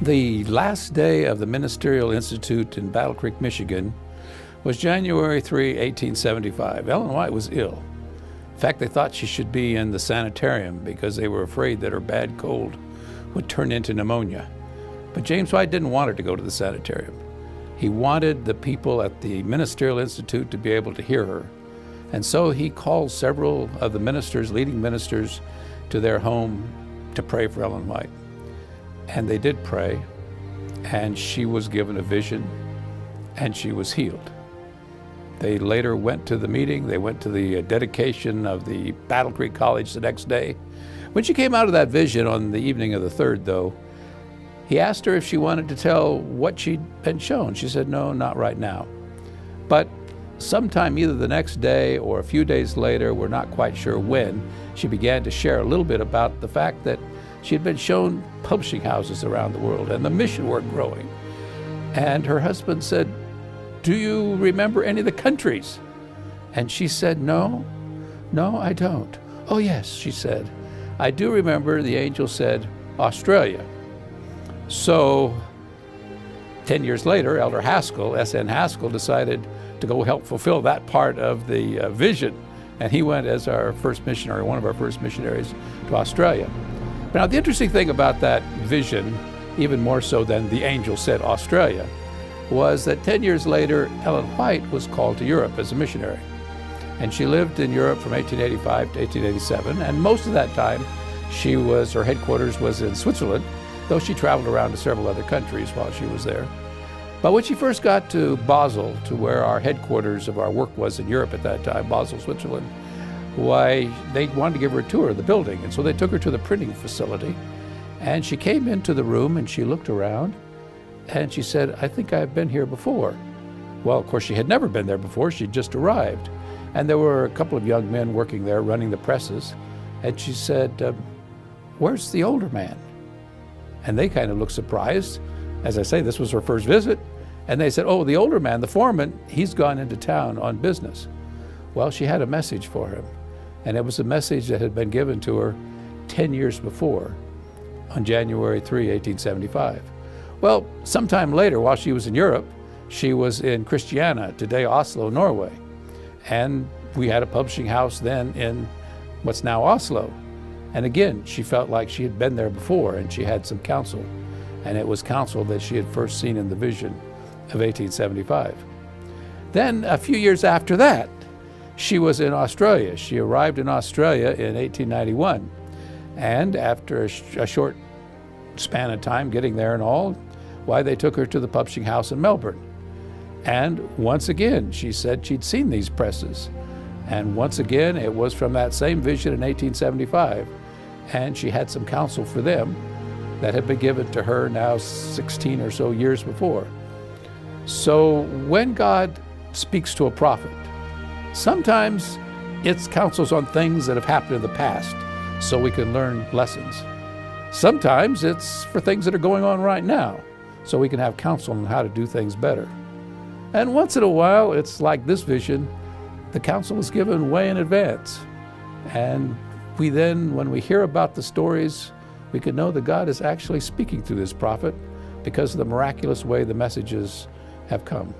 The last day of the Ministerial Institute in Battle Creek, Michigan was January 3, 1875. Ellen White was ill. In fact, they thought she should be in the sanitarium because they were afraid that her bad cold would turn into pneumonia. But James White didn't want her to go to the sanitarium. He wanted the people at the Ministerial Institute to be able to hear her. And so he called several of the ministers, leading ministers, to their home to pray for Ellen White. And they did pray, and she was given a vision, and she was healed. They later went to the meeting. They went to the dedication of the Battle Creek College the next day. When she came out of that vision on the evening of the 3rd, though, he asked her if she wanted to tell what she'd been shown. She said, no, not right now. But sometime either the next day or a few days later, we're not quite sure when, she began to share a little bit about the fact that she had been shown publishing houses around the world and the mission work growing. And her husband said, do you remember any of the countries? And she said, no, I don't. Oh yes, she said, I do remember the angel said Australia. So 10 years later, Elder Haskell, S.N. Haskell, decided to go help fulfill that part of the vision. And he went as our first missionary, one of our first missionaries to Australia. Now, the interesting thing about that vision, even more so than the angel said Australia, was that 10 years later, Ellen White was called to Europe as a missionary. And she lived in Europe from 1885 to 1887, and most of that time, her headquarters was in Switzerland, though she traveled around to several other countries while she was there. But when she first got to Basel, to where our headquarters of our work was in Europe at that time, Basel, Switzerland, why, they wanted to give her a tour of the building. And so they took her to the printing facility. And she came into the room and she looked around and she said, I think I've been here before. Well, of course, she had never been there before. She'd just arrived. And there were a couple of young men working there running the presses. And she said, where's the older man? And they kind of looked surprised. As I say, this was her first visit. And they said, oh, the older man, the foreman, he's gone into town on business. Well, she had a message for him. And it was a message that had been given to her 10 years before, on January 3, 1875. Well, sometime later, while she was in Europe, she was in Christiania, today Oslo, Norway. And we had a publishing house then in what's now Oslo. And again, she felt like she had been there before, and she had some counsel. And it was counsel that she had first seen in the vision of 1875. Then, a few years after that, she was in Australia. She arrived in Australia in 1891. And after a short span of time getting there and all, why, they took her to the publishing house in Melbourne. And once again, she said she'd seen these presses. And once again, it was from that same vision in 1875. And she had some counsel for them that had been given to her now 16 or so years before. So when God speaks to a prophet, sometimes it's counsels on things that have happened in the past so we can learn lessons. Sometimes it's for things that are going on right now so we can have counsel on how to do things better. And once in a while, it's like this vision, the counsel was given way in advance. And we then, when we hear about the stories, we can know that God is actually speaking through this prophet because of the miraculous way the messages have come.